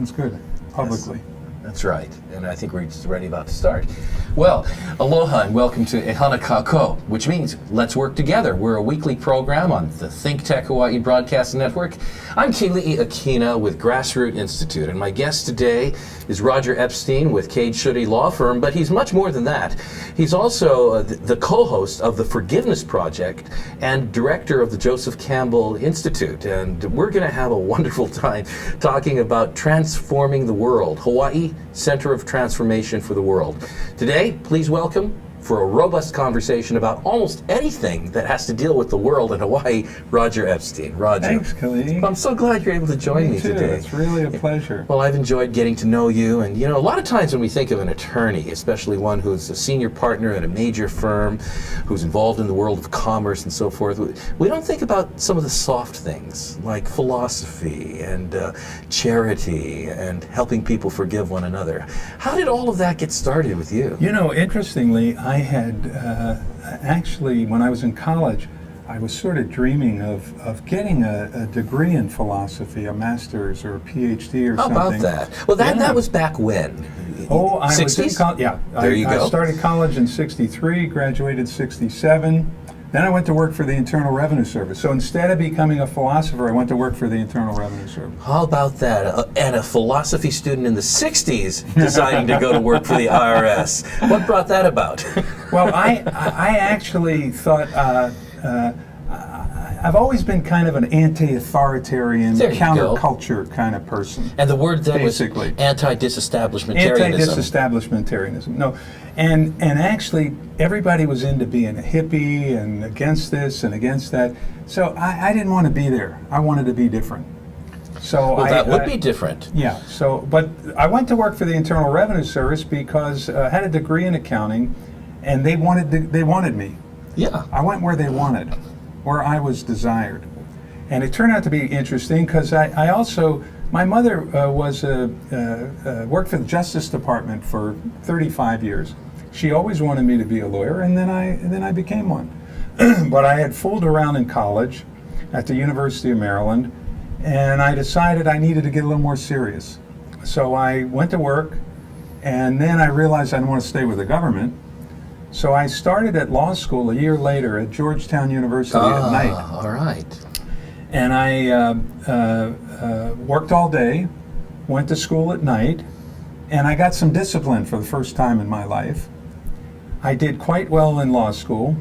sounds good, publicly. That's right, and I think we're just ready about to start. Well, aloha and welcome to Ehana Kako, which means let's work together. We're a weekly program on the ThinkTech Hawaii Broadcast Network. I'm Keli'i Akina with Grassroot Institute, and my guest today is Roger Epstein with Cade Shuri Law Firm, but he's much more than that. He's also the co-host of the Forgiveness Project and director of the Joseph Campbell Institute, and we're going to have a wonderful time talking about transforming the world. Hawaii, Center of Transformation for the World. Today, please welcome, for a robust conversation about almost anything that has to deal with the world in Hawaii, Roger Epstein. Roger. Thanks, Keli'i. I'm so glad you're able to join me too. today. It's really a pleasure. Well, I've enjoyed getting to know you, and you know, a lot of times when we think of an attorney, especially one who's a senior partner at a major firm, who's involved in the world of commerce and so forth, we don't think about some of the soft things like philosophy and charity and helping people forgive one another. How did all of that get started with you? You know, interestingly, I had actually, when I was in college, I was sort of dreaming of getting a degree in philosophy, a master's or a PhD or How something. about that? Well, that was back when? Oh, I 60s? was in college. Yeah, There you go. I started college in '63, graduated '67. Then I went to work for the Internal Revenue Service. So instead of becoming a philosopher, I went to work for the Internal Revenue Service. How about that? And a philosophy student in the 60s deciding to go to work for the IRS. What brought that about? Well, I actually thought, I've always been kind of an anti-authoritarian, counterculture kind of person. And the word then basically was anti-disestablishmentarianism. Anti-disestablishmentarianism. No, and actually everybody was into being a hippie and against this and against that. So I didn't want to be there. I wanted to be different. So well, that would be different. Yeah. So, but I went to work for the Internal Revenue Service because I had a degree in accounting, and they wanted me. Yeah. I went where they wanted, where I was desired. And it turned out to be interesting because I also, my mother worked for the Justice Department for 35 years. She always wanted me to be a lawyer, and then I became one. But I had fooled around in college at the University of Maryland, and I decided I needed to get a little more serious. So I went to work, and then I realized I didn't want to stay with the government. So I started at law school a year later at Georgetown University at night. All right. And I worked all day, went to school at night, and I got some discipline for the first time in my life. I did quite well in law school,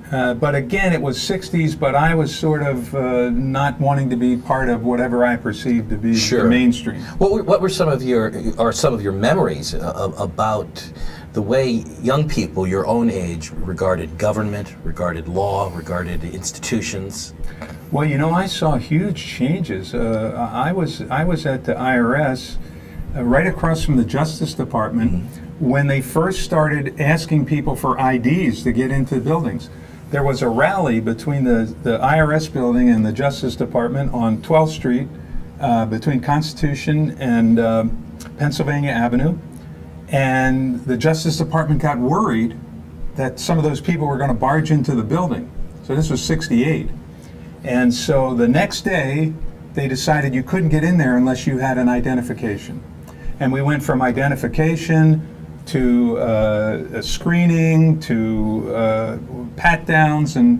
but again, it was 60s, but I was sort of not wanting to be part of whatever I perceived to be the mainstream. What were some of your memories about the way young people your own age regarded government, regarded law, regarded institutions? Well, you know, I saw huge changes. I was at the IRS right across from the Justice Department when they first started asking people for IDs to get into buildings. There was a rally between the IRS building and the Justice Department on 12th Street between Constitution and Pennsylvania Avenue. And the Justice Department got worried that some of those people were going to barge into the building. So this was '68. And so the next day, they decided you couldn't get in there unless you had an identification. And we went from identification to a screening to pat-downs, and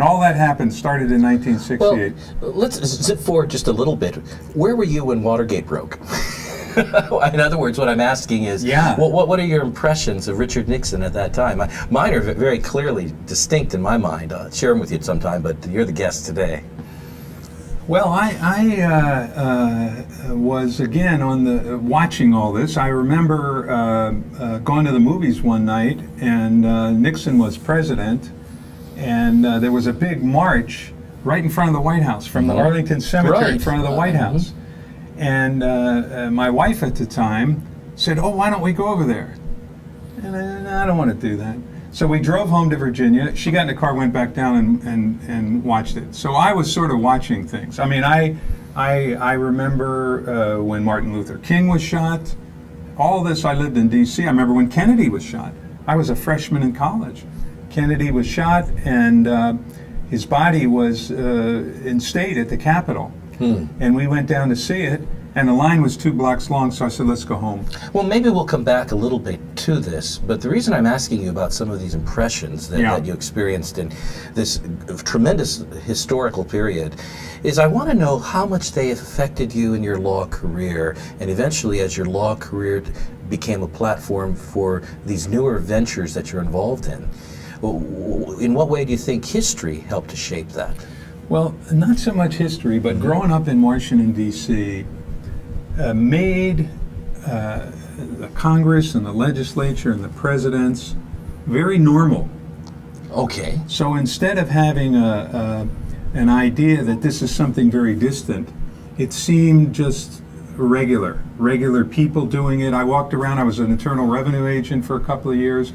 all that started in 1968. Well, let's zip forward just a little bit. Where were you when Watergate broke? In other words, what I'm asking is, what are your impressions of Richard Nixon at that time? Mine are very clearly distinct in my mind. I'll share them with you sometime, but you're the guest today. Well, I was again on watching all this. I remember going to the movies one night, and Nixon was president, and there was a big march right in front of the White House from the Arlington Cemetery in front of the White House. And my wife at the time said, "Oh, why don't we go over there?" And I don't want to do that. So we drove home to Virginia. She got in the car, went back down and watched it. So I was sort of watching things. I mean, I remember when Martin Luther King was shot. All this, I lived in D.C. I remember when Kennedy was shot. I was a freshman in college. Kennedy was shot, and his body was in state at the Capitol. And we went down to see it, And the line was 2 blocks long, so I said, let's go home. Well, maybe we'll come back a little bit to this, but the reason I'm asking you about some of these impressions that you experienced in this tremendous historical period is I want to know how much they affected you in your law career, and eventually as your law career became a platform for these newer ventures that you're involved in. In what way do you think history helped to shape that? Well, not so much history, but growing up in Washington, D.C., made the Congress and the legislature and the presidents very normal. Okay. So instead of having an idea that this is something very distant, it seemed just regular people doing it. I walked around, I was an Internal Revenue agent for a couple of years.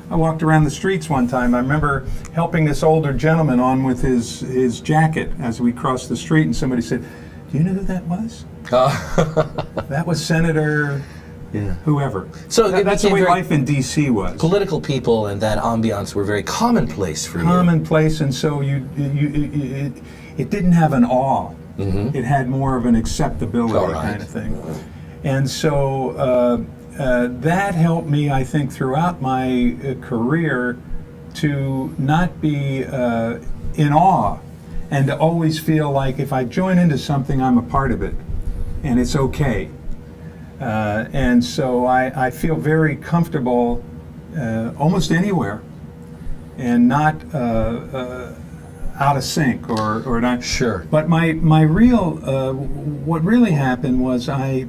I walked around the streets one time. I remember helping this older gentleman on with his jacket as we crossed the street, and somebody said, "Do you know who that was?" That was Senator whoever. So that's the way life in D.C. was. Political people and that ambiance were very commonplace for you. Commonplace, and so it didn't have an awe. It had more of an acceptability kind of thing. And so that helped me, I think, throughout my career to not be in awe and to always feel like if I join into something, I'm a part of it and it's okay. And so I feel very comfortable almost anywhere and not out of sync or not. Sure. But my real, what really happened was I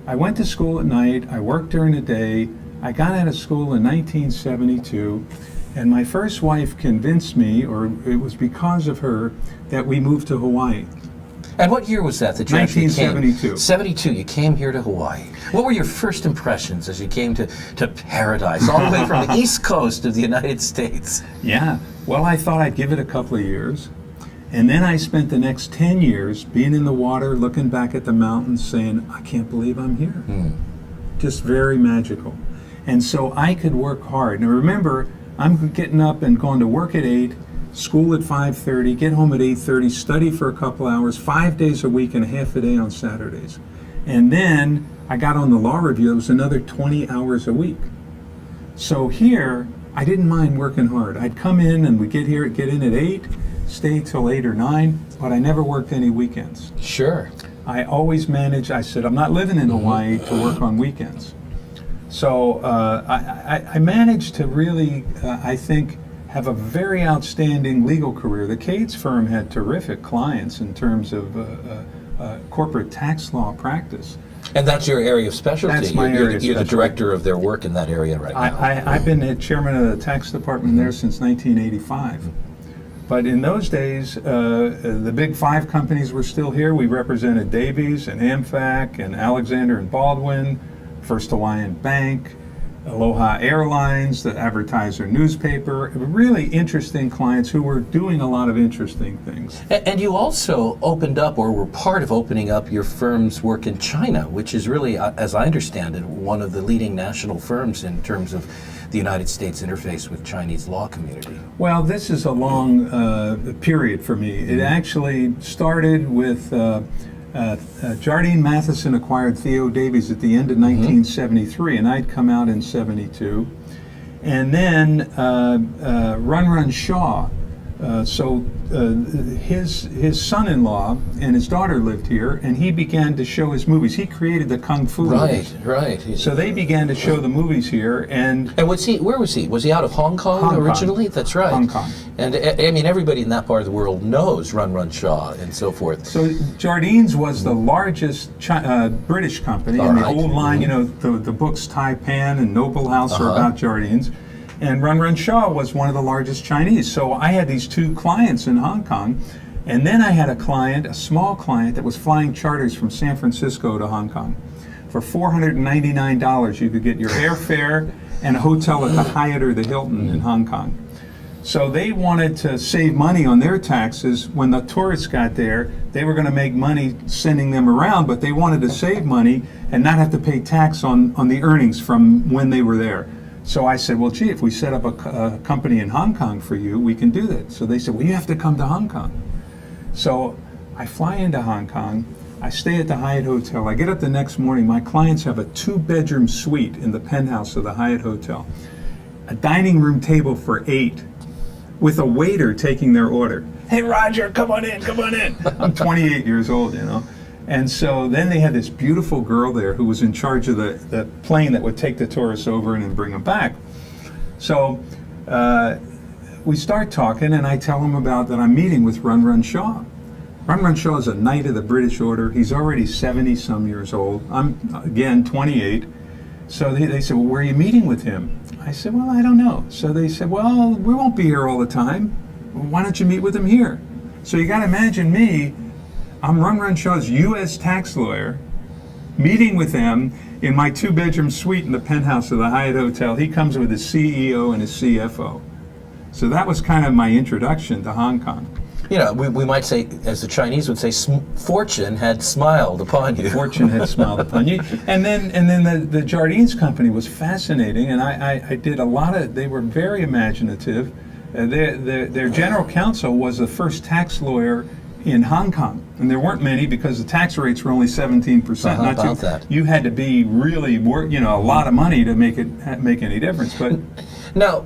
went to school at night, I worked during the day, I got out of school in 1972, and my first wife convinced me, or it was because of her, that we moved to Hawaii. And what year was that you actually came? 1972. 72, you came here to Hawaii. What were your first impressions as you came to paradise, all the way from the East Coast of the United States? Yeah, well, I thought I'd give it a couple of years. And then I spent the next 10 years being in the water, looking back at the mountains, saying, I can't believe I'm here. Just very magical. And so I could work hard. Now remember, I'm getting up and going to work at 8, school at 5:30, get home at 8:30, study for a couple hours, 5 days a week and a half a day on Saturdays. And then I got on the law review, it was another 20 hours a week. So here, I didn't mind working hard. I'd come in and we'd get in at 8, stay till 8 or 9, but I never worked any weekends. Sure. I always managed, I said, I'm not living in Hawaii to work on weekends. So I managed to really, I think, have a very outstanding legal career. The Cades firm had terrific clients in terms of corporate tax law practice. And that's your area of specialty. That's my area of specialty. You're the director of their work in that area right now. I've been the chairman of the tax department there since 1985. But in those days, the big 5 companies were still here. We represented Davies and AmFac and Alexander and Baldwin, First Hawaiian Bank, Aloha Airlines, the advertiser newspaper, really interesting clients who were doing a lot of interesting things. And you also opened up, or were part of opening up, your firm's work in China, which is really, as I understand it, one of the leading national firms in terms of the United States interface with Chinese law community. Well, this is a long period for me. It actually started with Jardine Matheson acquired Theo Davies at the end of 1973, and I'd come out in 72. And then Run Shaw, his son-in-law and his daughter lived here, and he began to show his movies. He created the Kung Fu movies. Right. So they began to show the movies here, and where was he? Was he out of Hong Kong originally? That's right. Hong Kong. And I mean, everybody in that part of the world knows Run Shaw and so forth. So Jardine's was the largest British company, and the old line, you know, the books Taipan and Noble House are about Jardine's. And Run Shaw was one of the largest Chinese. So I had these 2 clients in Hong Kong, and then I had a client, a small client, that was flying charters from San Francisco to Hong Kong. For $499, you could get your airfare and a hotel at the Hyatt or the Hilton in Hong Kong. So they wanted to save money on their taxes. When the tourists got there, they were going to make money sending them around, but they wanted to save money and not have to pay tax on the earnings from when they were there. So I said, well, gee, if we set up a company in Hong Kong for you, we can do that. So they said, well, you have to come to Hong Kong. So I fly into Hong Kong. I stay at the Hyatt Hotel. I get up the next morning. My clients have a 2-bedroom suite in the penthouse of the Hyatt Hotel. A dining room table for 8 with a waiter taking their order. Hey, Roger, come on in, come on in. I'm 28 years old, you know. And so then they had this beautiful girl there who was in charge of the plane that would take the tourists over and then bring them back. So we start talking, and I tell him about that I'm meeting with Run Run Shaw. Run Run Shaw is a Knight of the British Order. He's already 70-some years old. I'm, again, 28. So they said, well, where are you meeting with him? I said, well, I don't know. So they said, well, we won't be here all the time. Why don't you meet with him here? So you got to imagine me, I'm Run Run Shaw's U.S. tax lawyer, meeting with him in my 2-bedroom suite in the penthouse of the Hyatt Hotel. He comes with his CEO and his CFO. So that was kind of my introduction to Hong Kong. You know, we might say, as the Chinese would say, fortune had smiled upon you. Fortune had smiled upon you. And then the Jardines company was fascinating, and I did a lot of, they were very imaginative. Their general counsel was the first tax lawyer in Hong Kong, and there weren't many because the tax rates were only 17%. How about that? You had to be really, a lot of money to make any difference. But now,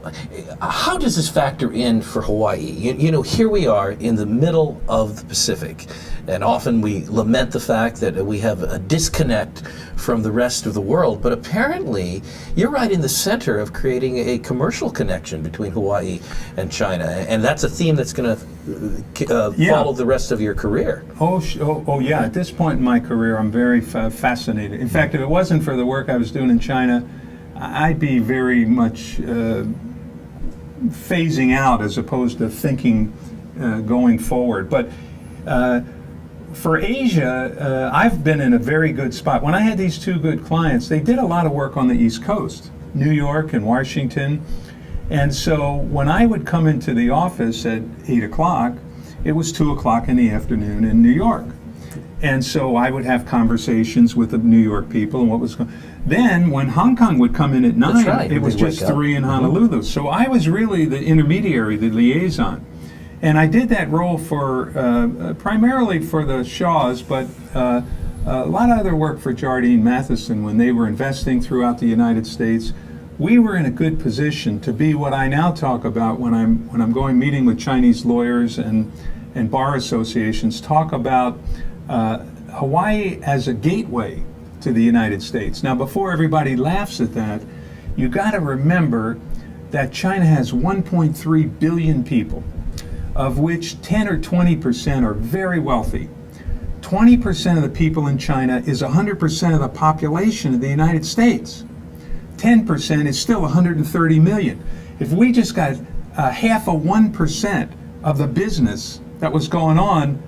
how does this factor in for Hawaii? You know, here we are in the middle of the Pacific, and often we lament the fact that we have a disconnect from the rest of the world, but apparently you're right in the center of creating a commercial connection between Hawaii and China, and that's a theme that's going to follow the rest of your career. Oh, yeah. At this point in my career, I'm very fascinated. In fact, if it wasn't for the work I was doing in China, I'd be very much phasing out as opposed to thinking going forward. But for Asia, I've been in a very good spot. When I had these 2 good clients, they did a lot of work on the East Coast, New York and Washington. And so when I would come into the office at 8 o'clock, it was 2 o'clock in the afternoon in New York. And so I would have conversations with the New York people and what was going on. Then when Hong Kong would come in at 9, it was just 3 in Honolulu. So I was really the intermediary, the liaison. And I did that role for primarily for the Shaws, but a lot of other work for Jardine Matheson when they were investing throughout the United States. We were in a good position to be what I now talk about when I'm going meeting with Chinese lawyers and bar associations, talk about Hawaii as a gateway to the United States. Now, before everybody laughs at that, you got to remember that China has 1.3 billion people, of which 10 or 20% are very wealthy. 20% of the people in China is 100% of the population of the United States. 10% is still 130 million. If we just got half of 1% of the business that was going on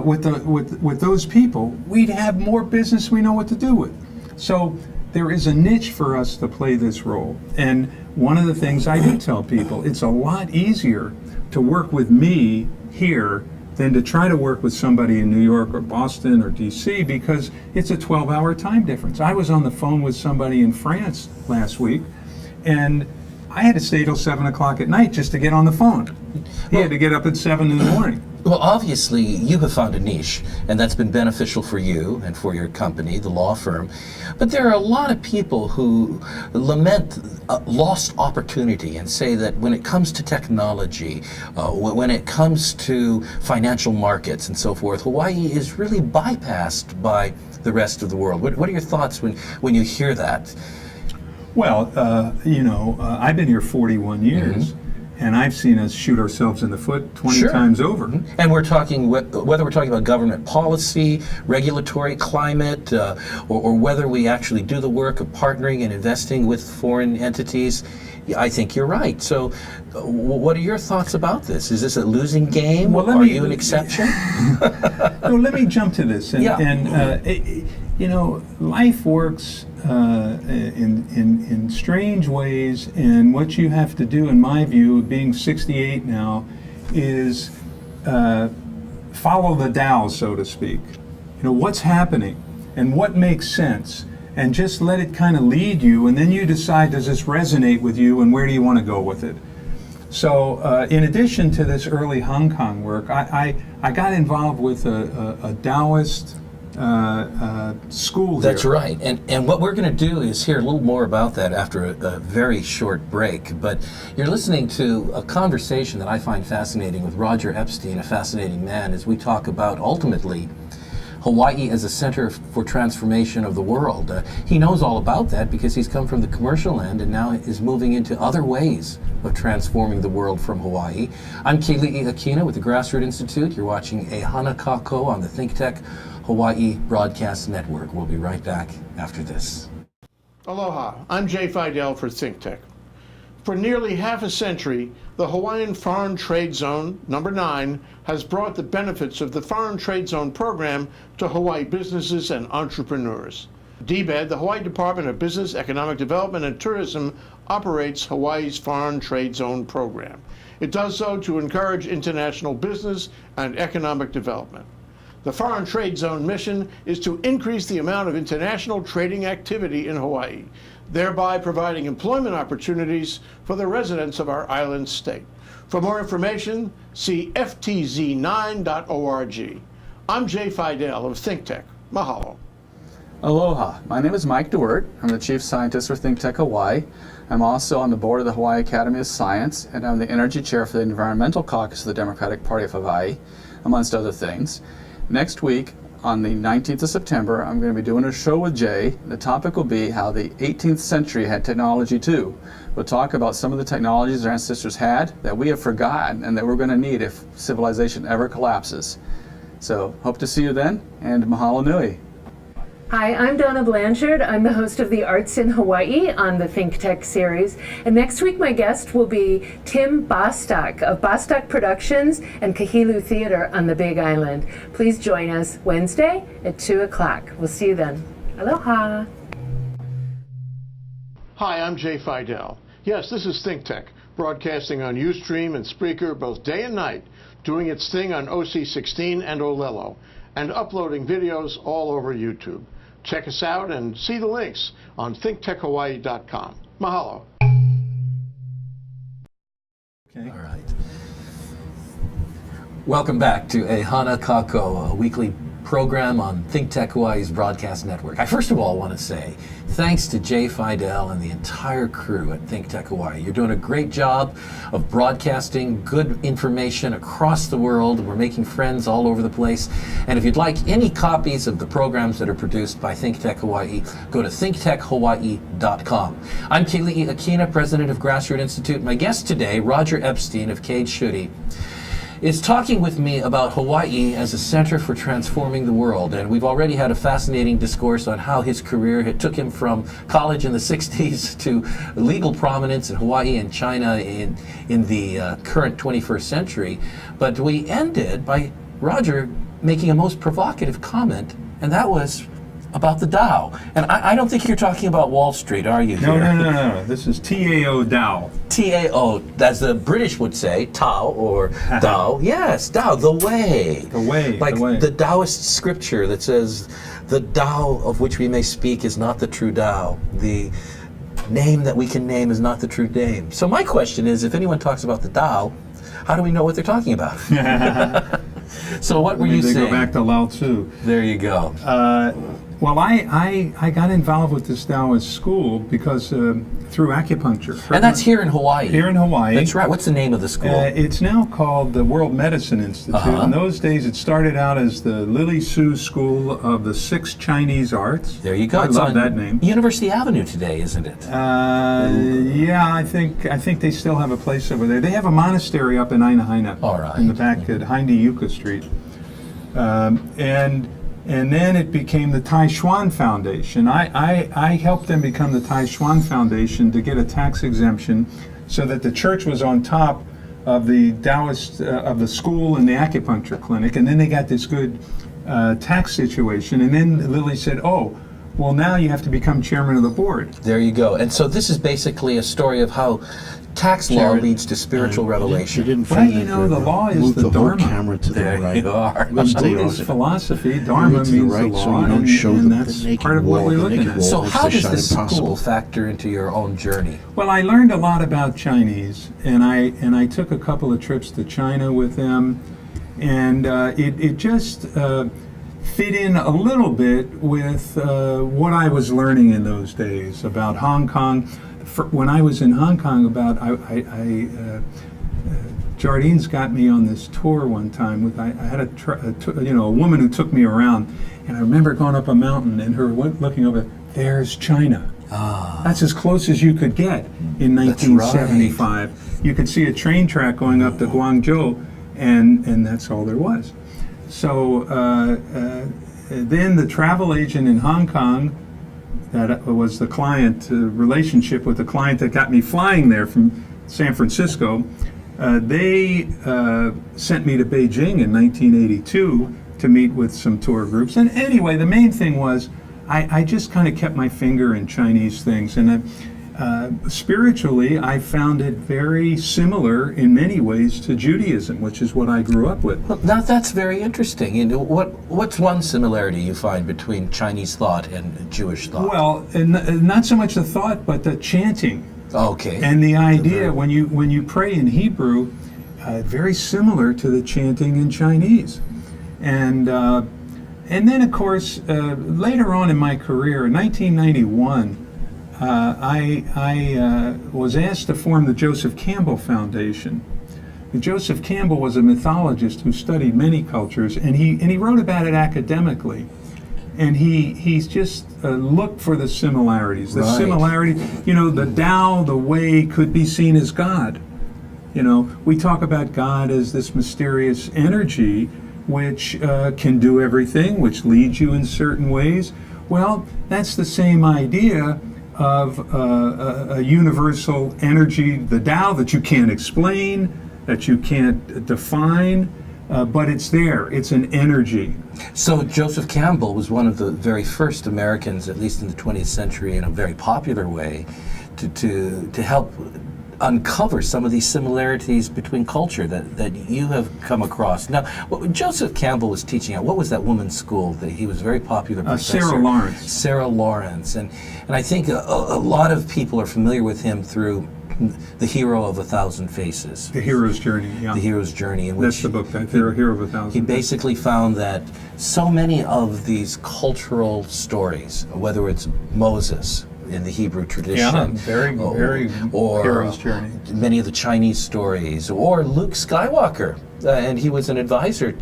with those people, we'd have more business we know what to do with. So there is a niche for us to play this role. And one of the things I do tell people, it's a lot easier to work with me here than to try to work with somebody in New York or Boston or DC, because it's a 12-hour time difference. I was on the phone with somebody in France last week, and I had to stay till 7 o'clock at night just to get on the phone. He had to get up at 7 in the morning. Well, obviously, you have found a niche, and that's been beneficial for you and for your company, the law firm. But there are a lot of people who lament lost opportunity and say that when it comes to technology, when it comes to financial markets and so forth, Hawaii is really bypassed by the rest of the world. What are your thoughts when you hear that? Well, I've been here 41 years. And I've seen us shoot ourselves in the foot 20 times over. And we're talking, whether we're talking about government policy, regulatory climate, or whether we actually do the work of partnering and investing with foreign entities, I think you're right. So what are your thoughts about this? Is this a losing game? Well, are you an exception? No, let me jump to this. Life works in strange ways, and what you have to do, in my view, being 68 now, is follow the Tao, so to speak. What's happening and what makes sense, and just let it kind of lead you, and then you decide, does this resonate with you, and where do you want to go with it? So in addition to this early Hong Kong work, I got involved with a Taoist school here. That's right. And what we're going to do is hear a little more about that after a very short break. But you're listening to a conversation that I find fascinating with Roger Epstein, a fascinating man, as we talk about ultimately Hawaii as a center for transformation of the world. He knows all about that because he's come from the commercial end and now is moving into other ways of transforming the world from Hawaii. I'm Keli'i Akina with the Grassroot Institute. You're watching a Hana Kako on the ThinkTech Hawaii Broadcast Network. We'll be right back after this. Aloha, I'm Jay Fidel for ThinkTech. For nearly half a century, the Hawaiian Foreign Trade Zone, number 9, has brought the benefits of the Foreign Trade Zone program to Hawaii businesses and entrepreneurs. DBED, the Hawaii Department of Business, Economic Development and Tourism, operates Hawaii's Foreign Trade Zone program. It does so to encourage international business and economic development. The Foreign Trade Zone mission is to increase the amount of international trading activity in Hawaii, thereby providing employment opportunities for the residents of our island state. For more information, see ftz9.org. I'm Jay Fidel of ThinkTech. Mahalo. Aloha, my name is Mike DeWert. I'm the Chief Scientist for ThinkTech Hawaii. I'm also on the board of the Hawaii Academy of Science, and I'm the Energy Chair for the Environmental Caucus of the Democratic Party of Hawaii, amongst other things. Next week, on the 19th of September, I'm going to be doing a show with Jay. The topic will be how the 18th century had technology too. We'll talk about some of the technologies our ancestors had that we have forgotten and that we're going to need if civilization ever collapses. So, hope to see you then, and mahalo nui. Hi, I'm Donna Blanchard. I'm the host of the Arts in Hawaii on the ThinkTech series. And next week my guest will be Tim Bostock of Bostock Productions and Kahilu Theater on the Big Island. Please join us Wednesday at 2 o'clock. We'll see you then. Aloha. Hi, I'm Jay Fidel. Yes, this is ThinkTech, broadcasting on Ustream and Spreaker both day and night, doing its thing on OC16 and Olelo, and uploading videos all over YouTube. Check us out and see the links on thinktechhawaii.com. Mahalo. Okay. All right. Welcome back to a Hana Kako, a weekly program on ThinkTech Hawaii's broadcast network. I first of all want to say thanks to Jay Fidel and the entire crew at ThinkTech Hawaii. You're doing a great job of broadcasting good information across the world. We're making friends all over the place. And if you'd like any copies of the programs that are produced by ThinkTech Hawaii, go to thinktechhawaii.com. I'm Keli'i Akina, president of Grassroot Institute. My guest today, Roger Epstein of Cade Schutte, is talking with me about Hawaii as a center for transforming the world. And we've already had a fascinating discourse on how his career it took him from college in the 60s to legal prominence in Hawaii and China in the current 21st century. But we ended by Roger making a most provocative comment, and that was about the Dow. And I don't think you're talking about Wall Street, are you? No. This is T-A-O Dow. T-A-O, as the British would say, Tao or Tao. Yes, Tao, the way. The way. Like the way. the Taoist scripture that says, the Tao of which we may speak is not the true Tao. The name that we can name is not the true name. So my question is, if anyone talks about the Tao, how do we know what they're talking about? So what were you saying? Go back to Lao Tzu. There you go. Well, I got involved with this Taoist school because through acupuncture. And that's here in Hawaii. Here in Hawaii. That's right. What's the name of the school? It's now called the World Medicine Institute. In those days, it started out as the Lily Su School of the Six Chinese Arts. There you go. I It's love on that name. University Avenue today, isn't it? Yeah, I think they still have a place over there. They have a monastery up in Ainahaina. All right. In the back at Hainde Yucca Street. And then it became the Tai Chuan Foundation. I helped them become the Tai Chuan Foundation to get a tax exemption so that the church was on top of the Taoist, of the school and the acupuncture clinic. And then they got this good tax situation. And then Lily said, oh, well, now you have to become chairman of the board. There you go. And so this is basically a story of how tax law leads to spiritual revelation. You didn't Well, find you know, the law is move the the whole Dharma. camera to the There right. you are. Buddhist philosophy, Dharma to the means right, the so law, you don't show and the that's naked part of what wall, we're the looking naked at. wall. So makes how the does shine this school impossible. factor into your own journey? Well, I learned a lot about Chinese, and I took a couple of trips to China with them, and it just fit in a little bit with what I was learning in those days about Hong Kong. When I was in Hong Kong, Jardine's got me on this tour one time. I had a woman who took me around, and I remember going up a mountain and her looking over. There's China. That's as close as you could get in 1975. Right. You could see a train track going up to Guangzhou, and that's all there was. So then the travel agent in Hong Kong, that was the client relationship with the client that got me flying there from San Francisco, they sent me to Beijing in 1982 to meet with some tour groups. And anyway, the main thing was I just kind of kept my finger in Chinese things. And spiritually, I found it very similar in many ways to Judaism, which is what I grew up with. Well, now that's very interesting. And what's one similarity you find between Chinese thought and Jewish thought? Well, not so much the thought, but the chanting. Okay. And the idea when you pray in Hebrew, very similar to the chanting in Chinese. And then, of course, later on in my career, in 1991, I was asked to form the Joseph Campbell Foundation. Joseph Campbell was a mythologist who studied many cultures, and he wrote about it academically. And he's just looked for the similarities. The similarity, the Tao, the way, could be seen as God. We talk about God as this mysterious energy which can do everything, which leads you in certain ways. Well, that's the same idea of a universal energy, the Tao, that you can't explain, that you can't define, but it's there. It's an energy. So Joseph Campbell was one of the very first Americans, at least in the 20th century, in a very popular way, to help uncover some of these similarities between culture that you have come across. Now, what Joseph Campbell was teaching at, what was that woman's school that he was a very popular professor? Sarah Lawrence. Sarah Lawrence. And I think a lot of people are familiar with him through The Hero of a Thousand Faces. The Hero's Journey, yeah. The Hero's Journey. In which that's the book, that Hero of a Thousand He basically found that so many of these cultural stories, whether it's Moses in the Hebrew tradition, very or Hero's Journey, many of the Chinese stories, or Luke Skywalker, and he was an advisor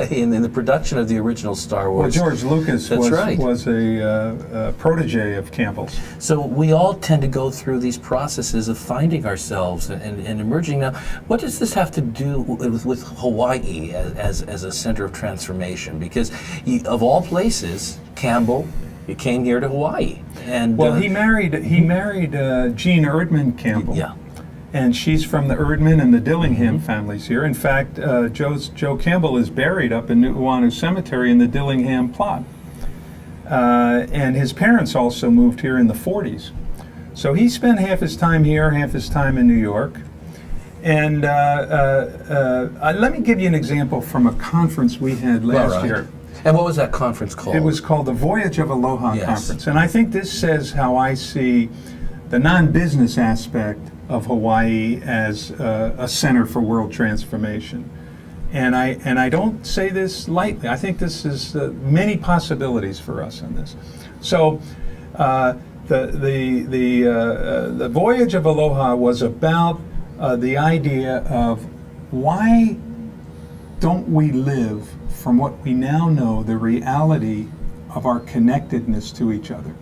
in the production of the original Star Wars. Well, George Lucas was a protege of Campbell's. So we all tend to go through these processes of finding ourselves and emerging. Now, what does this have to do with Hawaii as a center of transformation? Because of all places, Campbell, you came here to Hawaii, and he married Jean Erdman Campbell. Yeah. And she's from the Erdman and the Dillingham families here. In fact, Joe Campbell is buried up in Nu'uanu Cemetery in the Dillingham plot. And his parents also moved here in the 40s. So he spent half his time here, half his time in New York. And let me give you an example from a conference we had last year. And what was that conference called? It was called the Voyage of Aloha Conference. And I think this says how I see the non-business aspect of Hawaii as a center for world transformation. And I don't say this lightly. I think this is many possibilities for us in this. So the Voyage of Aloha was about the idea of why don't we live from what we now know the reality of our connectedness to each other.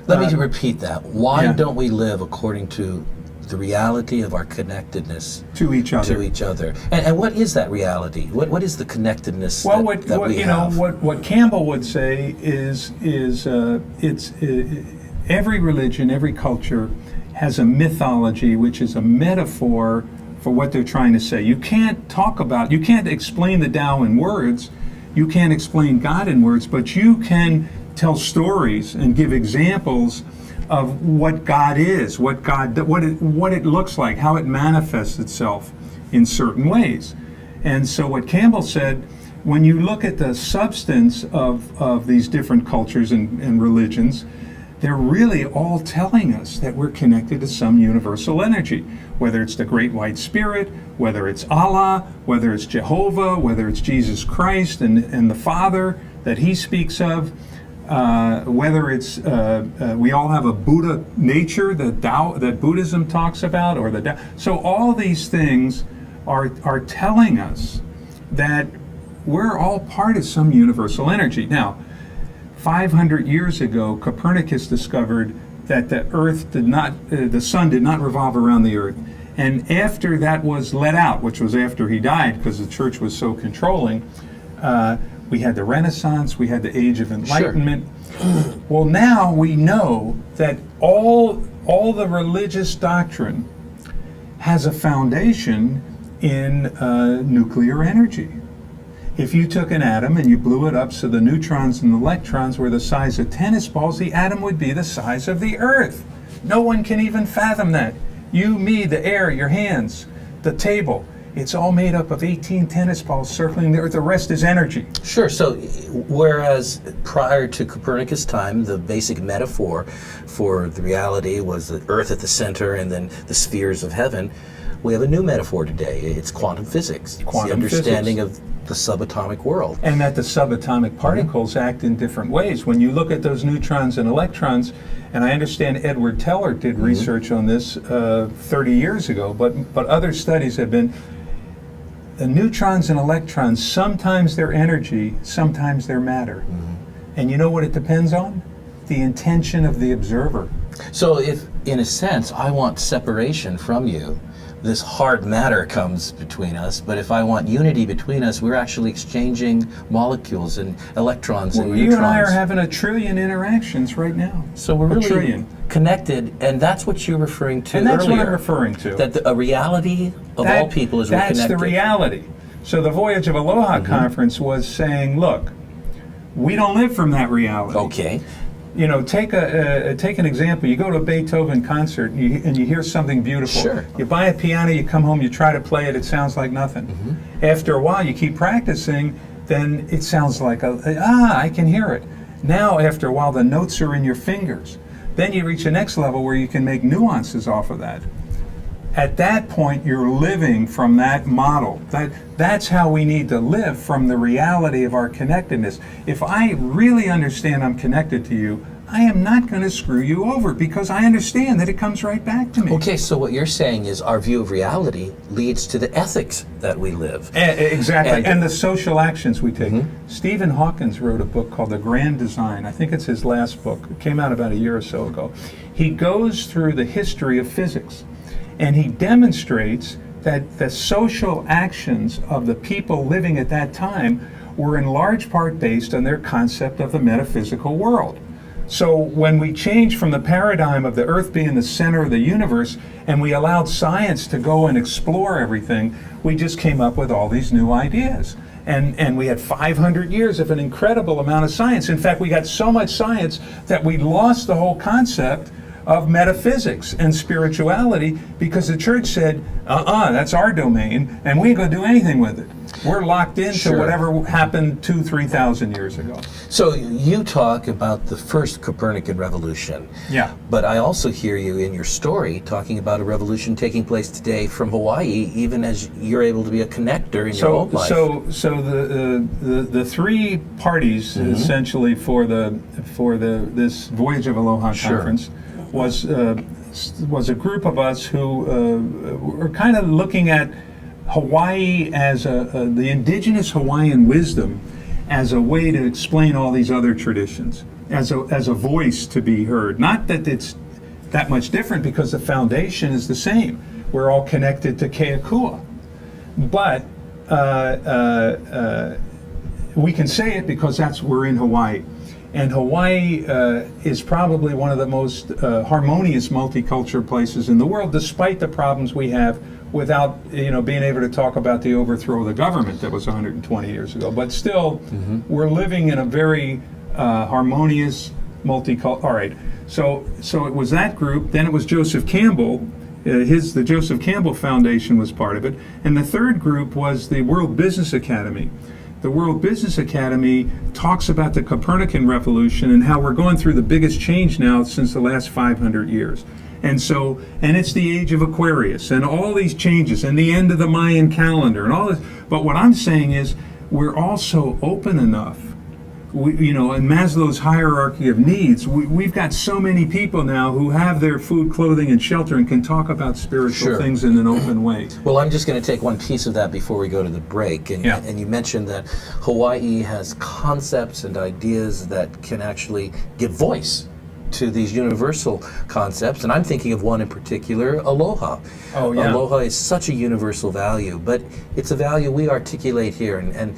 Let me repeat that. Why don't we live according to the reality of our connectedness to each other? And what is that reality? What is the connectedness that we have? What Campbell would say is every religion, every culture has a mythology, which is a metaphor for what they're trying to say. You can't explain the Tao in words, you can't explain God in words, but you can tell stories and give examples of what God is, what it looks like, how it manifests itself in certain ways. And so what Campbell said, when you look at the substance of these different cultures and religions, they're really all telling us that we're connected to some universal energy, whether it's the Great White Spirit, whether it's Allah, whether it's Jehovah, whether it's Jesus Christ and the Father that he speaks of, whether it's, we all have a Buddha nature that Buddhism talks about, or the Tao. So all these things are telling us that we're all part of some universal energy. Now, 500 years ago, Copernicus discovered that the sun did not revolve around the earth. And after that was let out, which was after he died because the church was so controlling, we had the Renaissance, we had the Age of Enlightenment. Sure. Well, now we know that all the religious doctrine has a foundation in nuclear energy. If you took an atom and you blew it up so the neutrons and electrons were the size of tennis balls, the atom would be the size of the Earth. No one can even fathom that. You, me, the air, your hands, the table, it's all made up of 18 tennis balls circling the Earth. The rest is energy. Sure. So whereas prior to Copernicus' time, the basic metaphor for the reality was the Earth at the center and then the spheres of heaven, we have a new metaphor today. It's quantum physics. It's the understanding of the subatomic world. And that the subatomic particles act in different ways. When you look at those neutrons and electrons, and I understand Edward Teller did research on this 30 years ago, but other studies have been, the neutrons and electrons, sometimes they're energy, sometimes they're matter. And you know what it depends on? The intention of the observer. So if, in a sense, I want separation from you, this hard matter comes between us, but if I want unity between us, we're actually exchanging molecules and electrons and neutrons. You and I are having a trillion interactions right now. So we're really connected, and that's what you're referring to earlier. And that's what I'm referring to. That a reality of all people is we're connected. That's the reality. So the Voyage of Aloha conference was saying, look, we don't live from that reality. Okay. You know, take an example. You go to a Beethoven concert and you hear something beautiful. Sure. You buy a piano, you come home, you try to play it, it sounds like nothing. After a while, you keep practicing, then it sounds like, I can hear it. Now, after a while, the notes are in your fingers. Then you reach the next level where you can make nuances off of that. At that point, you're living from that model. That's how we need to live, from the reality of our connectedness. If I really understand I'm connected to you, I am not going to screw you over because I understand that it comes right back to me. Okay, so what you're saying is our view of reality leads to the ethics that we live. Exactly, and the social actions we take. Stephen Hawkins wrote a book called The Grand Design. I think it's his last book. It came out about a year or so ago. He goes through the history of physics. And he demonstrates that the social actions of the people living at that time were in large part based on their concept of the metaphysical world. So when we changed from the paradigm of the Earth being the center of the universe and we allowed science to go and explore everything, we just came up with all these new ideas. And we had 500 years of an incredible amount of science. In fact, we got so much science that we lost the whole concept of metaphysics and spirituality because the church said, that's our domain, and we ain't going to do anything with it. We're locked into whatever happened 2,000-3,000 years ago. So you talk about the first Copernican revolution. Yeah. But I also hear you in your story talking about a revolution taking place today from Hawaii, even as you're able to be a connector in your own life. So the three parties essentially for this Voyage of Aloha conference was a group of us who were kind of looking at Hawaii as the indigenous Hawaiian wisdom as a way to explain all these other traditions, as a voice to be heard. Not that it's that much different because the foundation is the same. We're all connected to Keakua. But we can say it because we're in Hawaii. And Hawaii is probably one of the most harmonious multicultural places in the world, despite the problems we have without being able to talk about the overthrow of the government that was 120 years ago. But still, we're living in a very harmonious multicultural. All right, so it was that group. Then it was Joseph Campbell. The Joseph Campbell Foundation was part of it. And the third group was the World Business Academy. the World Business Academy talks about the Copernican revolution and how we're going through the biggest change now since the last 500 years. And it's the age of Aquarius and all these changes and the end of the Mayan calendar and all this. But what I'm saying is we're also open enough. In Maslow's hierarchy of needs, we've got so many people now who have their food, clothing, and shelter and can talk about spiritual things in an open way. Well, I'm just going to take one piece of that before we go to the break. And you mentioned that Hawaii has concepts and ideas that can actually give voice to these universal concepts, and I'm thinking of one in particular, aloha. Oh, yeah. Aloha is such a universal value, but it's a value we articulate here, and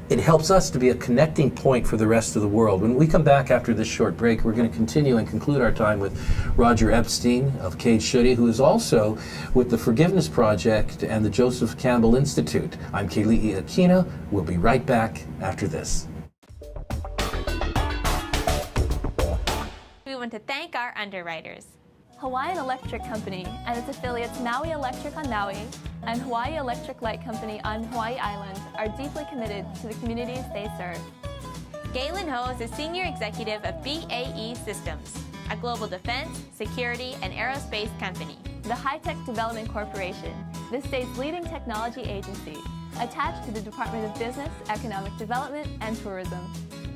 it helps us to be a connecting point for the rest of the world. When we come back after this short break, we're going to continue and conclude our time with Roger Epstein of Keli'i, who is also with the Forgiveness Project and the Joseph Campbell Institute. I'm Keli'i Akina. We'll be right back after this. We want to thank our underwriters. Hawaiian Electric Company and its affiliates Maui Electric on Maui and Hawaii Electric Light Company on Hawaii Island are deeply committed to the communities they serve. Galen Ho is a senior executive of BAE Systems, a global defense, security, and aerospace company. The High Tech Development Corporation, the state's leading technology agency, attached to the Department of Business, Economic Development, and Tourism.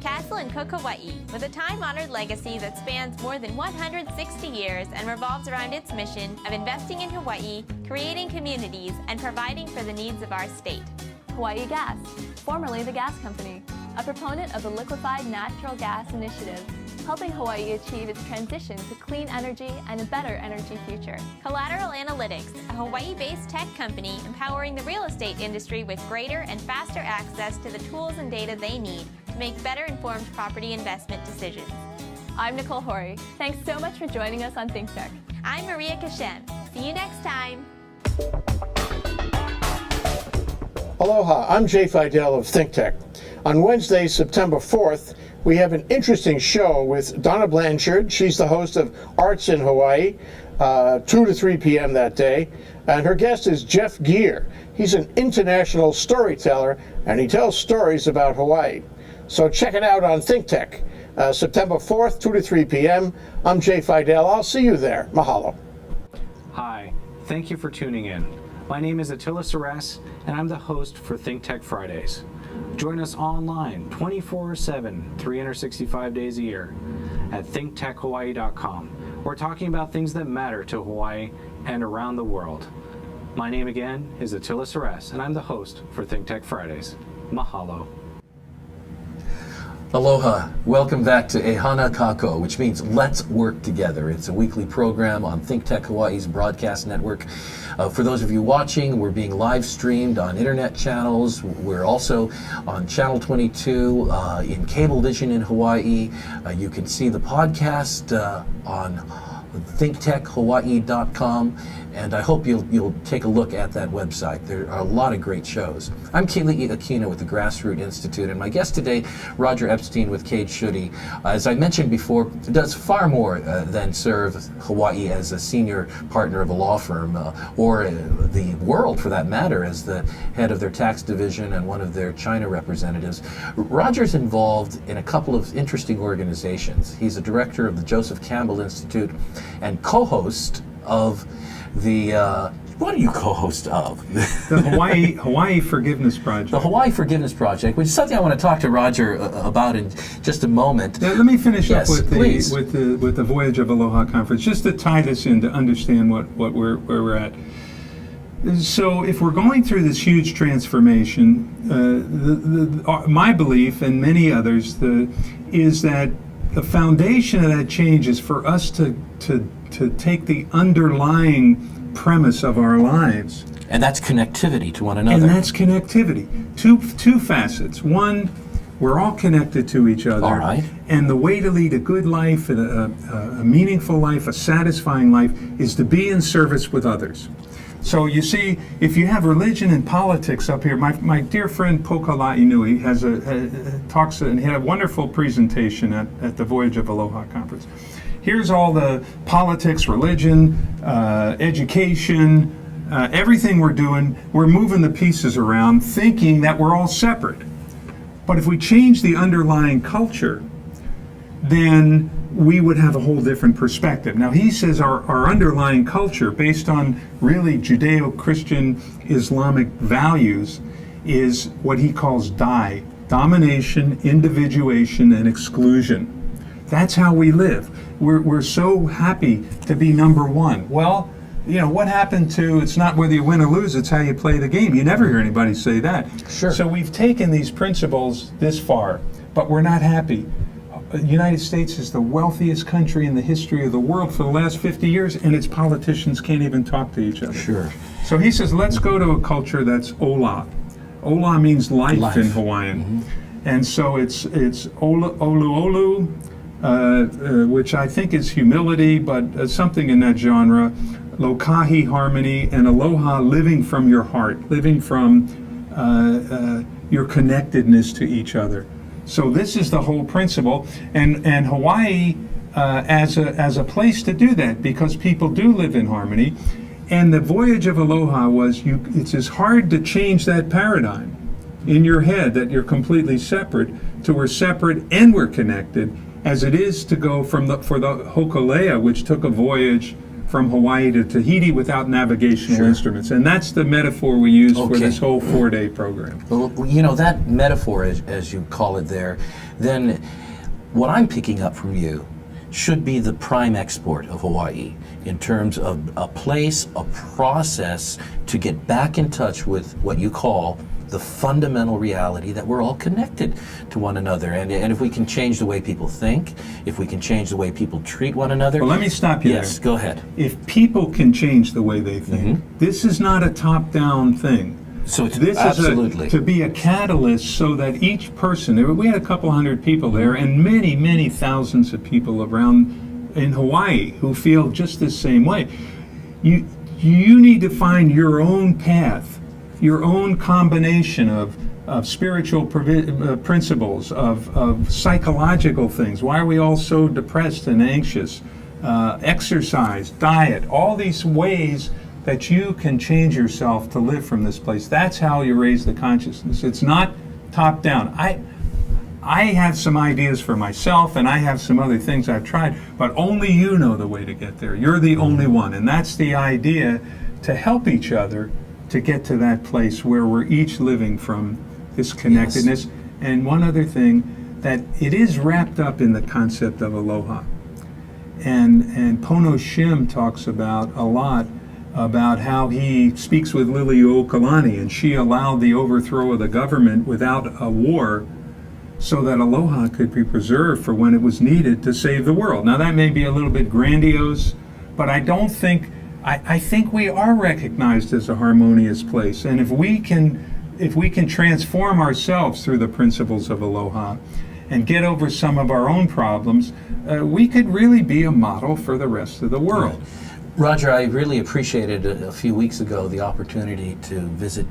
Castle and Cook Hawaii, with a time-honored legacy that spans more than 160 years and revolves around its mission of investing in Hawaii, creating communities, and providing for the needs of our state. Hawaii Gas, formerly the Gas Company, a proponent of the Liquefied Natural Gas Initiative, helping Hawaii achieve its transition to clean energy and a better energy future. Collateral Analytics, a Hawaii-based tech company empowering the real estate industry with greater and faster access to the tools and data they need to make better informed property investment decisions. I'm Nicole Hori. Thanks so much for joining us on ThinkTech. I'm Maria Kashem. See you next time. Aloha, I'm Jay Fidel of ThinkTech. On Wednesday, September 4th, we have an interesting show with Donna Blanchard. She's the host of Arts in Hawaii, 2 to 3 p.m. that day. And her guest is Jeff Geer. He's an international storyteller, and he tells stories about Hawaii. So check it out on ThinkTech, September 4th, 2 to 3 p.m. I'm Jay Fidel. I'll see you there. Mahalo. Hi, thank you for tuning in. My name is Attila Saras, and I'm the host for ThinkTech Fridays. Join us online 24/7, 365 days a year at thinktechhawaii.com. We're talking about things that matter to Hawaii and around the world. My name again is Attila Saras, and I'm the host for ThinkTech Fridays. Mahalo. Aloha. Welcome back to Ehana Kako, which means let's work together. It's a weekly program on ThinkTech Hawaii's broadcast network. For those of you watching, we're being live streamed on internet channels. We're also on Channel 22 in Cablevision in Hawaii. You can see the podcast on thinktechhawaii.com, and I hope you'll take a look at that website. There are a lot of great shows. I'm Keli'i Akina with the Grassroots Institute, and my guest today, Roger Epstein with Keli'i. As I mentioned before, does far more than serve Hawaii as a senior partner of a law firm, or the world for that matter, as the head of their tax division and one of their China representatives. Roger's involved in a couple of interesting organizations. He's a director of the Joseph Campbell Institute and co-host of the, what are you co-host of? The Hawaii Forgiveness Project. The Hawaii Forgiveness Project, which is something I want to talk to Roger about in just a moment. Let me finish up with please. the Voyage of Aloha conference, just to tie this in to understand where we're at. So if we're going through this huge transformation, my belief and many others is that the foundation of that change is for us to take the underlying premise of our lives. And that's connectivity to one another. And that's connectivity. Two facets. One, we're all connected to each other. All right. And the way to lead a good life, a meaningful life, a satisfying life, is to be in service with others. So you see, if you have religion and politics up here, my dear friend Pokalai Nui talks and had a wonderful presentation at the Voyage of Aloha conference. Here's all the politics, religion, education, everything we're doing. We're moving the pieces around, thinking that we're all separate. But if we change the underlying culture, then we would have a whole different perspective. Now, he says our underlying culture, based on really Judeo-Christian Islamic values, is what he calls domination, individuation, and exclusion. That's how we live. We're so happy to be number one. Well, you know, what happened to, it's not whether you win or lose, it's how you play the game. You never hear anybody say that. Sure. So we've taken these principles this far, but we're not happy. The United States is the wealthiest country in the history of the world for the last 50 years, and its politicians can't even talk to each other. Sure. So he says, let's go to a culture that's ola. Ola means life in Hawaiian. And so it's olu olu, which I think is humility, but something in that genre. Lokahi, harmony, and aloha, living from your heart, living from your connectedness to each other. So this is the whole principle, and Hawaii as a place to do that, because people do live in harmony. And the voyage of aloha was, it's as hard to change that paradigm in your head that you're completely separate to we're separate and we're connected, as it is to go for the Hokulea, which took a voyage from Hawaii to Tahiti without navigational instruments. And that's the metaphor we use for this whole 4-day program. Well, you know, that metaphor, as you call it there, then what I'm picking up from you should be the prime export of Hawaii in terms of a place, a process to get back in touch with what you call the fundamental reality that we're all connected to one another. And if we can change the way people think, if we can change the way people treat one another. Well, let me stop you there. Yes, go ahead. If people can change the way they think, this is not a top-down thing. So This absolutely. is to be a catalyst so that each person, we had a couple hundred people there, and many, many thousands of people around in Hawaii who feel just the same way. You need to find your own path, your own combination of spiritual principles, of psychological things. Why are we all so depressed and anxious? Exercise, diet, all these ways that you can change yourself to live from this place. That's how you raise the consciousness. It's not top down. I have some ideas for myself, and I have some other things I've tried, but only you know the way to get there. You're the only one, and that's the idea, to help each other to get to that place where we're each living from this connectedness. Yes. And one other thing, that it is wrapped up in the concept of aloha. And Pono Shim talks about a lot about how he speaks with Liliuokalani, and she allowed the overthrow of the government without a war so that aloha could be preserved for when it was needed to save the world. Now that may be a little bit grandiose, but I don't think, I think we are recognized as a harmonious place. And if we can transform ourselves through the principles of aloha and get over some of our own problems, we could really be a model for the rest of the world. Right. Roger, I really appreciated a few weeks ago the opportunity to visit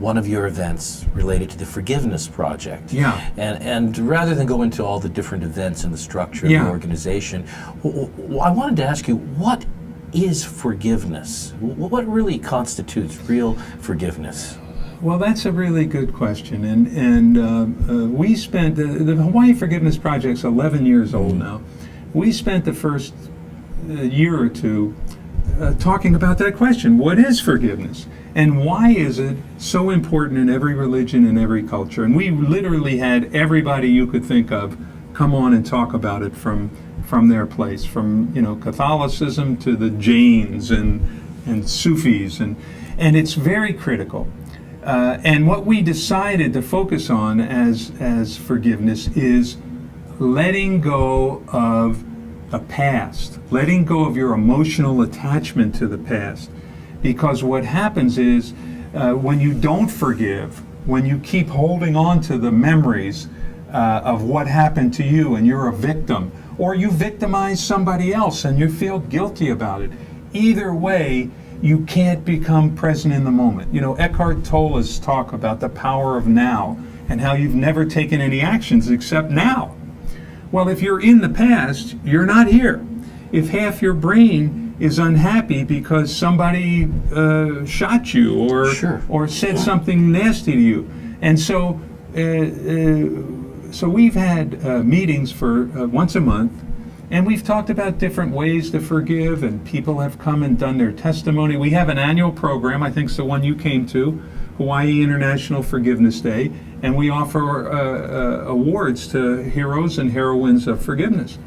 one of your events related to the Forgiveness Project. Yeah. And rather than go into all the different events and the structure of the organization, I wanted to ask you, what is forgiveness? What really constitutes real forgiveness? Well, that's a really good question, and we spent, the Hawaii Forgiveness Project's 11 years old now. We spent the first year or two talking about that question. What is forgiveness? And why is it so important in every religion and every culture? And we literally had everybody you could think of come on and talk about it from their place, from Catholicism to the Jains and Sufis, and it's very critical. And what we decided to focus on as forgiveness is letting go of the past, letting go of your emotional attachment to the past. Because what happens is when you don't forgive, when you keep holding on to the memories of what happened to you and you're a victim, or you victimize somebody else and you feel guilty about it, either way, you can't become present in the moment. Eckhart Tolle's talk about the power of now and how you've never taken any actions except now. Well, if you're in the past, you're not here. If half your brain is unhappy because somebody shot you or said something nasty to you. And so so we've had meetings for once a month, and we've talked about different ways to forgive, and people have come and done their testimony. We have an annual program, I think it's the one you came to, Hawaii International Forgiveness Day, and we offer awards to heroes and heroines of forgiveness.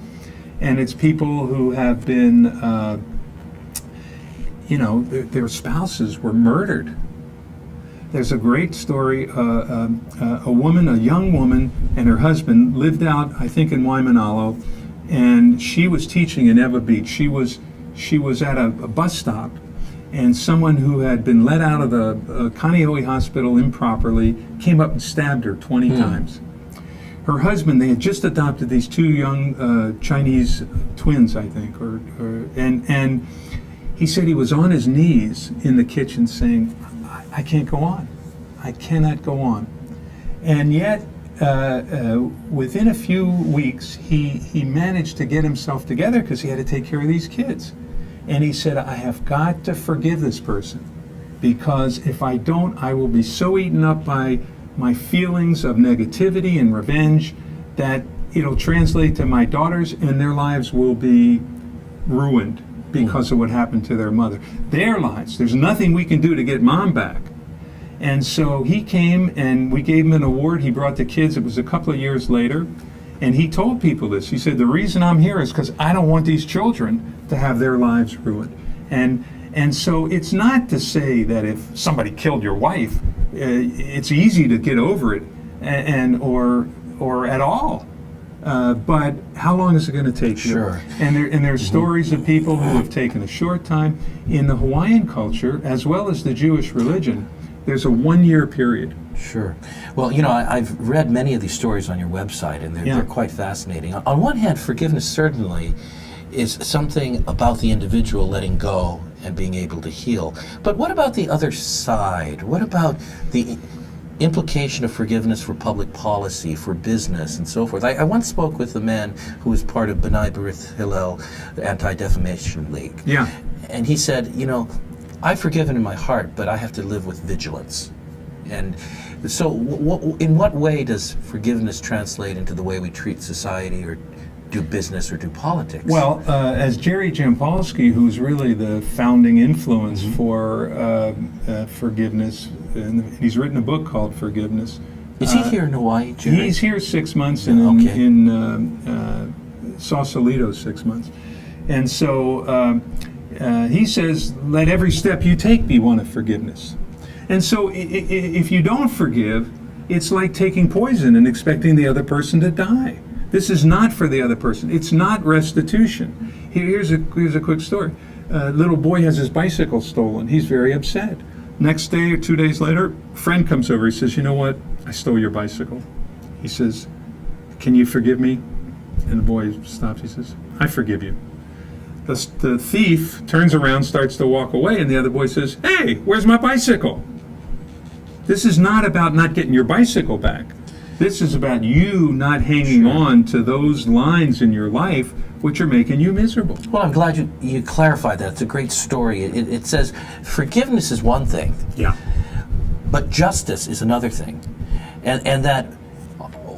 And it's people who have been, their spouses were murdered. There's a great story, a young woman and her husband lived out, I think, in Waimanalo, and she was teaching in Ewa Beach. She was at a bus stop, and someone who had been let out of the Kaneohe Hospital improperly came up and stabbed her 20 times. Her husband, they had just adopted these two young Chinese twins, I think, and he said he was on his knees in the kitchen saying, I can't go on. I cannot go on. And yet, within a few weeks, he managed to get himself together because he had to take care of these kids. And he said, I have got to forgive this person, because if I don't, I will be so eaten up by my feelings of negativity and revenge that it'll translate to my daughters and their lives will be ruined because of what happened to their mother. Their lives, there's nothing we can do to get mom back. And so he came and we gave him an award. He brought the kids, it was a couple of years later, and he told people this. He said, the reason I'm here is because I don't want these children to have their lives ruined. And so it's not to say that if somebody killed your wife, it's easy to get over it or at all. But how long is it going to take? Sure. And there's stories of people who have taken a short time. In the Hawaiian culture, as well as the Jewish religion, there's a 1-year period. Sure. Well, I've read many of these stories on your website, and they're quite fascinating. On one hand, forgiveness certainly is something about the individual letting go and being able to heal. But what about the other side? What about the implication of forgiveness for public policy, for business, and so forth? I once spoke with a man who was part of B'nai B'rith Hillel, the Anti-Defamation League. Yeah. And he said, I've forgiven in my heart, but I have to live with vigilance. And so in what way does forgiveness translate into the way we treat society or do business or do politics? Well, as Jerry Jampolsky, who's really the founding influence for forgiveness, and he's written a book called Forgiveness. Is he here in Hawaii, Jerry? He's here 6 months and in Sausalito 6 months. And so he says, let every step you take be one of forgiveness. And so if you don't forgive, it's like taking poison and expecting the other person to die. This is not for the other person. It's not restitution. Here's a quick story. A little boy has his bicycle stolen. He's very upset. Next day or 2 days later, a friend comes over. He says, you know what? I stole your bicycle. He says, can you forgive me? And the boy stops. He says, I forgive you. The thief turns around, starts to walk away, and the other boy says, hey, where's my bicycle? This is not about not getting your bicycle back. This is about you not hanging on to those lines in your life which are making you miserable. Well, I'm glad you clarified that. It's a great story. It says forgiveness is one thing, but justice is another thing. And that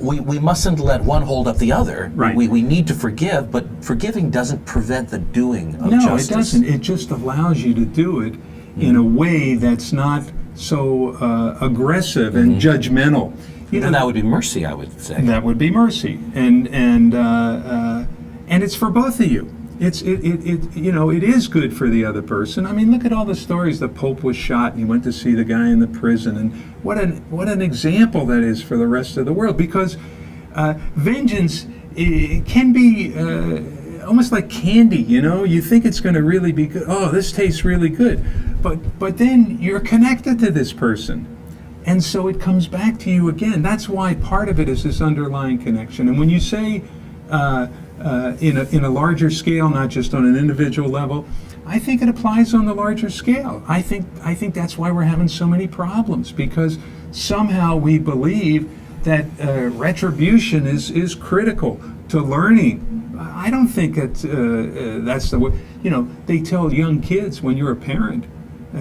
we mustn't let one hold up the other. Right. We need to forgive, but forgiving doesn't prevent the doing of justice. No, it doesn't. It just allows you to do it in a way that's not so aggressive and judgmental. And that would be mercy, I would say. That would be mercy, and it's for both of you. It is good for the other person. I mean, look at all the stories. The Pope was shot, and he went to see the guy in the prison, and what an example that is for the rest of the world. Because vengeance can be almost like candy. You think it's going to really be good. Oh, this tastes really good, but then you're connected to this person. And so it comes back to you again. That's why part of it is this underlying connection. And when you say in a larger scale, not just on an individual level, I think it applies on the larger scale. I think that's why we're having so many problems, because somehow we believe that retribution is critical to learning. I don't think that's the way. They tell young kids when you're a parent,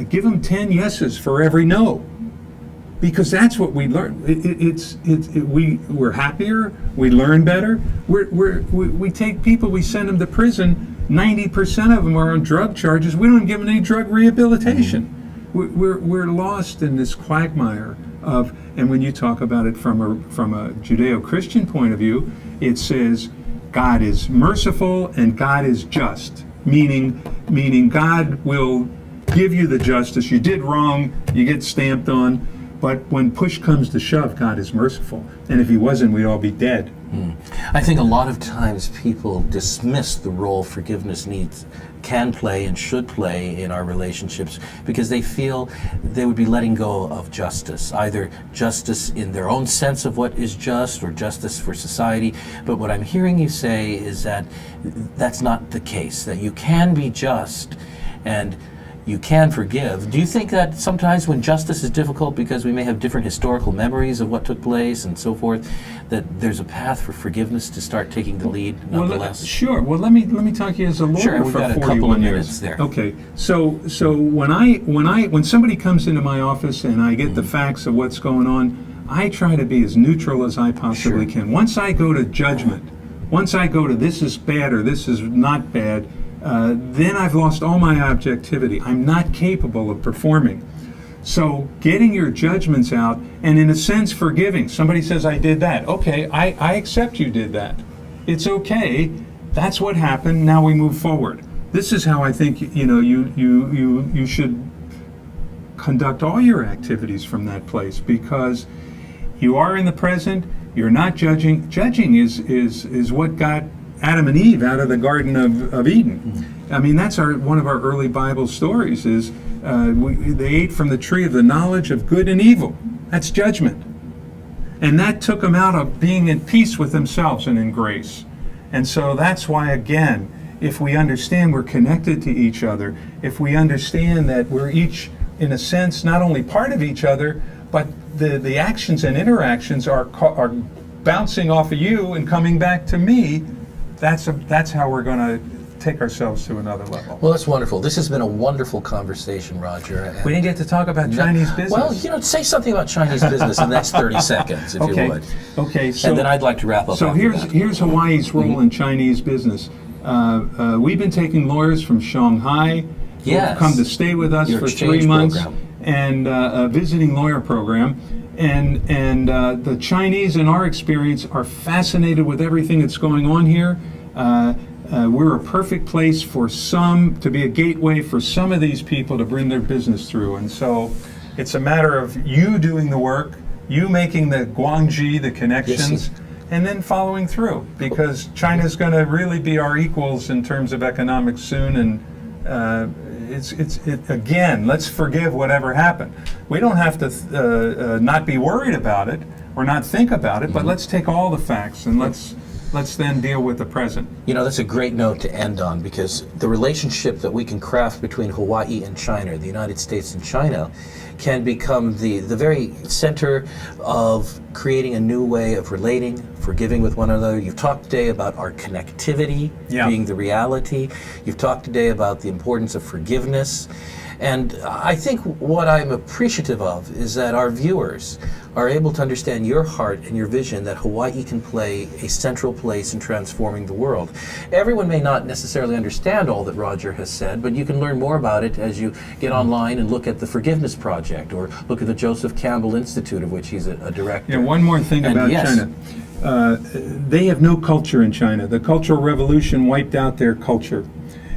give them 10 yeses for every no. because that's what we learn. We're happier, we learn better. We take people, we send them to prison. 90% of them are on drug charges. We don't give them any drug rehabilitation. We're lost in this quagmire of, and when you talk about it from a Judeo-Christian point of view, it says God is merciful and God is just, meaning God will give you the justice. You did wrong, you get stamped on, but when push comes to shove, God is merciful. And if he wasn't, we'd all be dead. I think a lot of times people dismiss the role forgiveness can play and should play in our relationships because they feel they would be letting go of justice, either justice in their own sense of what is just or justice for society. But what I'm hearing you say is that that's not the case, that you can be just and you can forgive. Do you think that sometimes when justice is difficult because we may have different historical memories of what took place and so forth, that there's a path for forgiveness to start taking the lead nonetheless? Sure. Well, let me talk to you as a lawyer we've for got a 41 couple of years. minutes there. Okay. So when somebody comes into my office and I get the facts of what's going on, I try to be as neutral as I possibly can. Once I go to judgment, once I go to this is bad or this is not bad, then I've lost all my objectivity. I'm not capable of performing. So getting your judgments out and in a sense forgiving. Somebody says, I did that. Okay, I accept you did that. It's okay. That's what happened. Now we move forward. This is how I think you should conduct all your activities from that place, because you are in the present, you're not judging. Judging is what got Adam and Eve out of the Garden of Eden. I mean, that's one of our early Bible stories is they ate from the tree of the knowledge of good and evil. That's judgment. And that took them out of being in peace with themselves and in grace. And so that's why, again, if we understand we're connected to each other, if we understand that we're each, in a sense, not only part of each other, but the actions and interactions are bouncing off of you and coming back to me, that's how we're going to take ourselves to another level. Well, that's wonderful. This has been a wonderful conversation, Roger. We didn't get to talk about Chinese business. Well, say something about Chinese business in the next 30 seconds, if you would. Okay. So, and then I'd like to wrap up. So here's Hawaii's role in Chinese business. We've been taking lawyers from Shanghai who've come to stay with us for 3 months, and a visiting lawyer program. And the Chinese, in our experience, are fascinated with everything that's going on here. We're a perfect place for to be a gateway for some of these people to bring their business through. And so it's a matter of you doing the work, you making the guangji, the connections, and then following through. Because China's going to really be our equals in terms of economics soon. And again, let's forgive whatever happened. We don't have to not be worried about it or not think about it, but let's take all the facts and let's then deal with the present. You know, that's a great note to end on, because the relationship that we can craft between Hawaii and China, the United States and China, can become the very center of creating a new way of relating, forgiving with one another. You've talked today about our connectivity being the reality. You've talked today about the importance of forgiveness. And I think what I'm appreciative of is that our viewers are able to understand your heart and your vision that Hawaii can play a central place in transforming the world. Everyone may not necessarily understand all that Roger has said, but you can learn more about it as you get online and look at the Forgiveness Project or look at the Joseph Campbell Institute, of which he's a director. Yeah, one more thing about China. They have no culture in China. The Cultural Revolution wiped out their culture.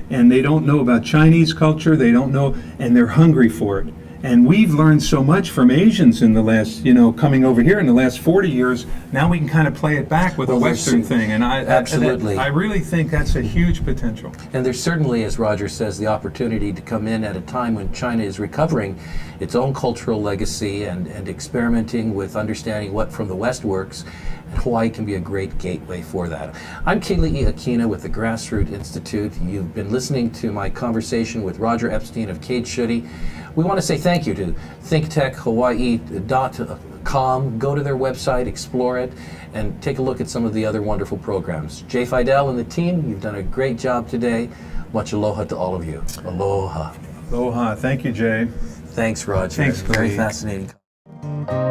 And they don't know about Chinese culture, they don't know, and they're hungry for it. And we've learned so much from Asians in the last, coming over here in the last 40 years. Now we can kind of play it back with a Western thing. And I really think that's a huge potential. And there's certainly, as Roger says, the opportunity to come in at a time when China is recovering its own cultural legacy and experimenting with understanding what from the West works. And Hawaii can be a great gateway for that. I'm Keli'i Akina with the Grassroots Institute. You've been listening to my conversation with Roger Epstein of Cade Schutte. We want to say thank you to ThinkTechHawaii.com. Go to their website, explore it, and take a look at some of the other wonderful programs. Jay Fidel and the team, you've done a great job today. Much aloha to all of you. Aloha. Aloha. Thank you, Jay. Thanks, Roger. Thanks, very Keli'i. fascinating. Bye.